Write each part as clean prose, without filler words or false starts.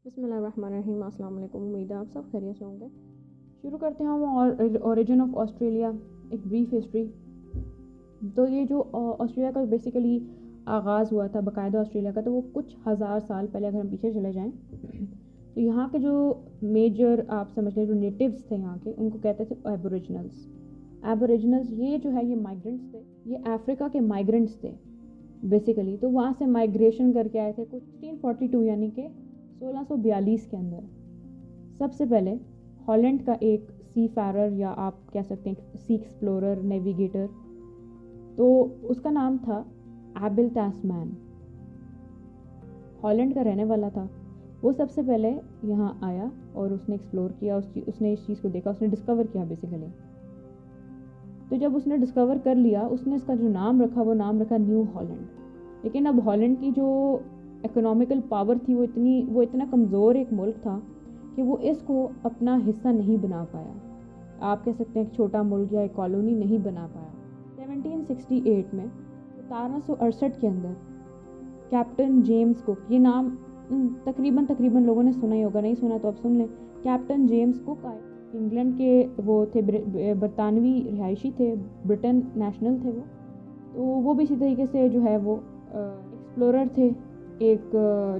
बिस्मिल्लाहिर्रहमानिर्रहीम। अस्सलाम वालेकुम। उम्मीद है आप सब खैरियत से होंगे। शुरू करते हैं हम और ओरिजिन ऑफ ऑस्ट्रेलिया, एक ब्रीफ हिस्ट्री। तो ये जो ऑस्ट्रेलिया का बेसिकली आगाज़ हुआ था बाकायदा ऑस्ट्रेलिया का, तो वो कुछ हज़ार साल पहले अगर हम पीछे चले जाएं तो यहाँ के जो मेजर आप समझ लें जो नेटिव्स थे यहाँ के, उनको कहते थे एबोरिजिनल्स। एबोरिजिनल्स ये जो है ये माइग्रेंट्स थे, ये अफ्रीका के माइग्रेंट्स थे बेसिकली। तो वहाँ से माइग्रेशन करके आए थे कुछ 1642 यानी कि 1642 के अंदर। सबसे पहले हॉलैंड का एक सी फारर या आप कह सकते हैं सी एक्सप्लोरर नेविगेटर, तो उसका नाम था एबिल टास्मैन। हॉलैंड का रहने वाला था वो। सबसे पहले यहाँ आया और उसने एक्सप्लोर किया, उसने इस चीज़ को देखा, उसने डिस्कवर किया बेसिकली। तो जब उसने डिस्कवर कर लिया, उसने इसका जो नाम रखा वो नाम रखा न्यू हॉलैंड। लेकिन अब हॉलैंड की जो इकोनॉमिकल पावर थी वो इतना कमज़ोर एक मुल्क था कि वो इसको अपना हिस्सा नहीं बना पाया। आप कह सकते हैं एक छोटा मुल्क या एक कॉलोनी नहीं बना पाया। 1768 में 1768 के अंदर कैप्टन जेम्स कुक, ये नाम तकरीबन लोगों ने सुना ही होगा, नहीं सुना तो अब सुन लें। कैप्टन जेम्स कुक आए, इंग्लैंड के वो थे, बरतानवी रिहायशी थे, ब्रिटेन नेशनल थे वो। तो वो भी इसी तरीके से जो है वो एक्सप्लोरर थे, एक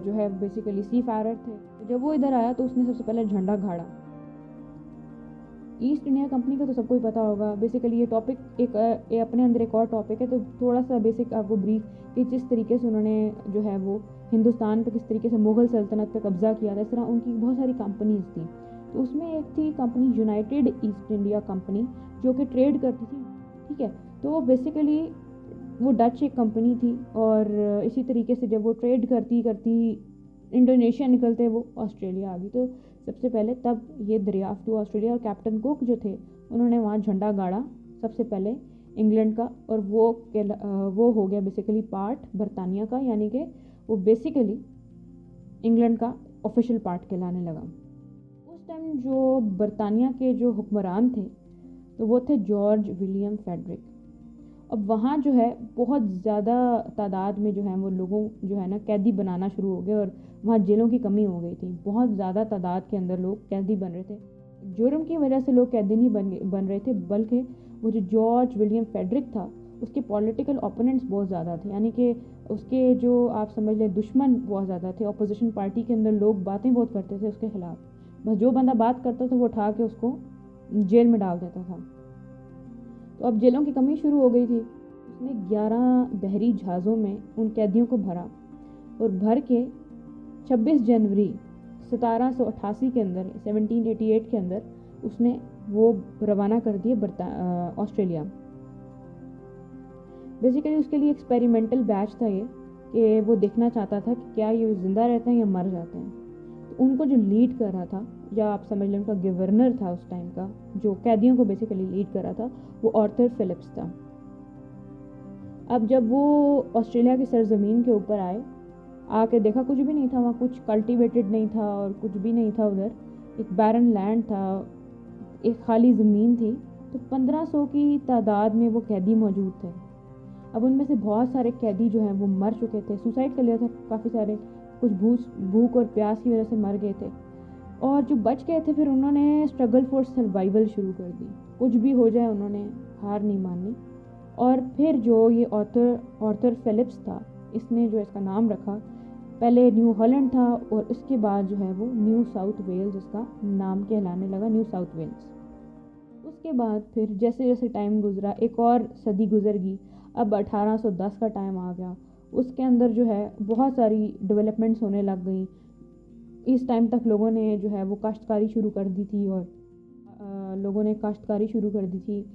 जो है बेसिकली सी फारर थे। जब वो इधर आया तो उसने सबसे पहले झंडा गाड़ा। ईस्ट इंडिया कंपनी का तो सबको ही पता होगा। बेसिकली ये टॉपिक ये अपने अंदर एक और टॉपिक है, तो थोड़ा सा बेसिक आपको ब्रीफ कि जिस तरीके से उन्होंने जो है वो हिंदुस्तान पे किस तरीके से मुग़ल सल्तनत पे कब्ज़ा किया था। इस तरह उनकी बहुत सारी कंपनीज थी। तो उसमें एक थी company United east India company, जो कि ट्रेड करती थी, ठीक है। तो वो बेसिकली वो डच एक कंपनी थी, और इसी तरीके से जब वो ट्रेड करती करती इंडोनेशिया निकलते वो ऑस्ट्रेलिया आ गई। तो सबसे पहले तब ये दरियाफ्त हुआ ऑस्ट्रेलिया, और कैप्टन कुक जो थे उन्होंने वहाँ झंडा गाड़ा सबसे पहले इंग्लैंड का, और वो हो गया बेसिकली पार्ट बरतानिया का, यानी कि वो बेसिकली इंग्लैंड का ऑफिशियल पार्ट कहलाने लगा। उस टाइम जो बरतानिया के जो हुक्मरान थे तो वो थे जॉर्ज विलियम फेडरिक। अब वहाँ जो है बहुत ज़्यादा तादाद में जो है वो लोगों जो है ना कैदी बनाना शुरू हो गए, और वहाँ जेलों की कमी हो गई थी। बहुत ज़्यादा तादाद के अंदर लोग कैदी बन रहे थे। जुर्म की वजह से लोग कैदी नहीं बन रहे थे, बल्कि वो जो जॉर्ज विलियम फेडरिक था उसके पॉलिटिकल ओपोनेंट्स बहुत ज़्यादा थे, यानी कि उसके जो आप समझ लें दुश्मन बहुत ज़्यादा थे। अपोजिशन पार्टी के अंदर लोग बातें बहुत करते थे उसके खिलाफ। बस जो बंदा बात करता था वो उठा के उसको जेल में डाल देता था। तो अब जेलों की कमी शुरू हो गई थी। उसने 11 बहरी जहाज़ों में उन कैदियों को भरा, और भर के 26 जनवरी 1788 के अंदर 1788 के अंदर उसने वो रवाना कर दिए ऑस्ट्रेलिया। बेसिकली उसके लिए एक्सपेरिमेंटल बैच था ये, कि वो देखना चाहता था कि क्या ये ज़िंदा रहते हैं या मर जाते हैं। तो उनको जो लीड कर रहा था, या आप समझ लें उनका गवर्नर था उस टाइम का, जो कैदियों को बेसिकली लीड कर रहा था, वो आर्थर फिलिप्स था। अब जब वो ऑस्ट्रेलिया की सरजमीन के ऊपर आए, आके देखा कुछ भी नहीं था वहाँ, कुछ कल्टीवेटेड नहीं था और कुछ भी नहीं था उधर। एक बैरन लैंड था, एक खाली ज़मीन थी। तो 1500 की तादाद में वो कैदी मौजूद थे। अब उनमें से बहुत सारे कैदी जो हैं वो मर चुके थे, सुसाइड कर लिया था काफ़ी सारे, कुछ भूख और प्यास की वजह से मर गए थे। और जो बच गए थे फिर उन्होंने स्ट्रगल फॉर सर्वाइवल शुरू कर दी। कुछ भी हो जाए उन्होंने हार नहीं मानी। और फिर जो ये आर्थर फिलिप्स था, इसने जो इसका नाम रखा, पहले न्यू हॉलैंड था और उसके बाद जो है वो न्यू साउथ वेल्स इसका नाम कहलाने लगा, न्यू साउथ वेल्स। उसके बाद फिर जैसे जैसे टाइम गुजरा, एक और सदी गुजर गई। अब 1810 का टाइम आ गया। उसके अंदर जो है बहुत सारी डेवलपमेंट्स होने लग गई। इस टाइम तक लोगों ने जो है वो काश्तकारी शुरू कर दी थी, और लोगों ने काश्तकारी शुरू कर दी थी।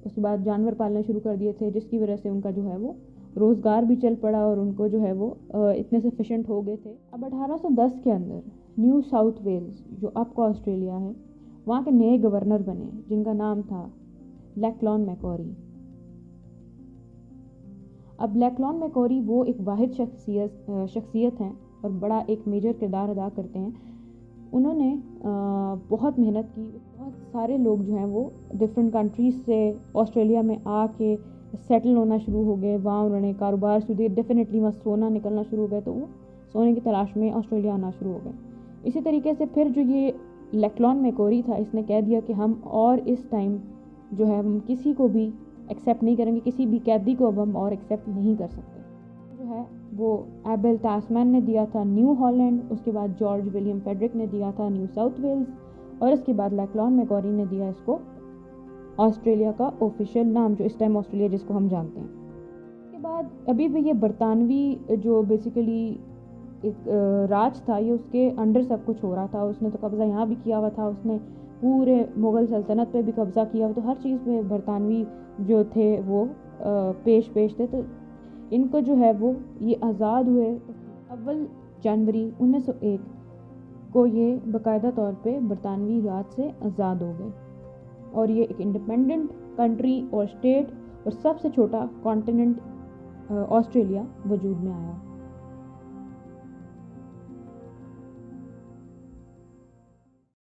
उसके बाद जानवर पालने शुरू कर दिए थे, जिसकी वजह से उनका जो है वो रोज़गार भी चल पड़ा, और उनको जो है वो इतने सफिशेंट हो गए थे। अब 1810 के अंदर न्यू साउथ वेल्स जो अब का ऑस्ट्रेलिया है, वहाँ के नए गवर्नर बने, जिनका नाम था लैक्लॉन मैकॉरी। अब लैक्लॉन मैकॉरी वो एक वाहिद शख्सियत हैं और बड़ा एक मेजर किरदार अदा करते हैं। उन्होंने बहुत मेहनत की। बहुत सारे लोग जो हैं वो डिफरेंट कंट्रीज़ से ऑस्ट्रेलिया में आके सेटल होना शुरू हो गए। वहाँ उन्होंने कारोबार शुरू किए। डेफिनेटली वहाँ सोना निकलना शुरू हो गया, तो वो सोने की तलाश में ऑस्ट्रेलिया आना शुरू हो गए। इसी तरीके से फिर जो ये लेक्लॉन मैकोरी था, इसने कह दिया कि हम और इस टाइम जो है हम किसी को भी एक्सेप्ट नहीं करेंगे, किसी भी कैदी को अब हम और एक्सेप्ट नहीं कर सकते। जो है वो एबेल टास्मैन ने दिया था न्यू हॉलैंड, उसके बाद जॉर्ज विलियम फेडरिक ने दिया था न्यू साउथ वेल्स, और इसके बाद लेक्लॉन मैकोरी ने दिया इसको ऑस्ट्रेलिया का ऑफिशियल नाम, जो इस टाइम ऑस्ट्रेलिया जिसको हम जानते हैं। उसके बाद अभी भी ये बरतानवी जो बेसिकली एक राज था, ये उसके अंडर सब कुछ हो रहा था। उसने तो कब्ज़ा यहाँ भी किया हुआ था, उसने पूरे मुग़ल सल्तनत पे भी कब्ज़ा किया हुआ, तो हर चीज़ में बरतानवी जो थे वो पेश थे। तो इनको जो है वो ये आज़ाद हुए 1 जनवरी 1901 को ये बाकायदा तौर पे बरतानवी राज से आज़ाद हो गए, और ये एक इंडिपेंडेंट कंट्री और स्टेट और सबसे छोटा कॉन्टिनेंट ऑस्ट्रेलिया वजूद में आया।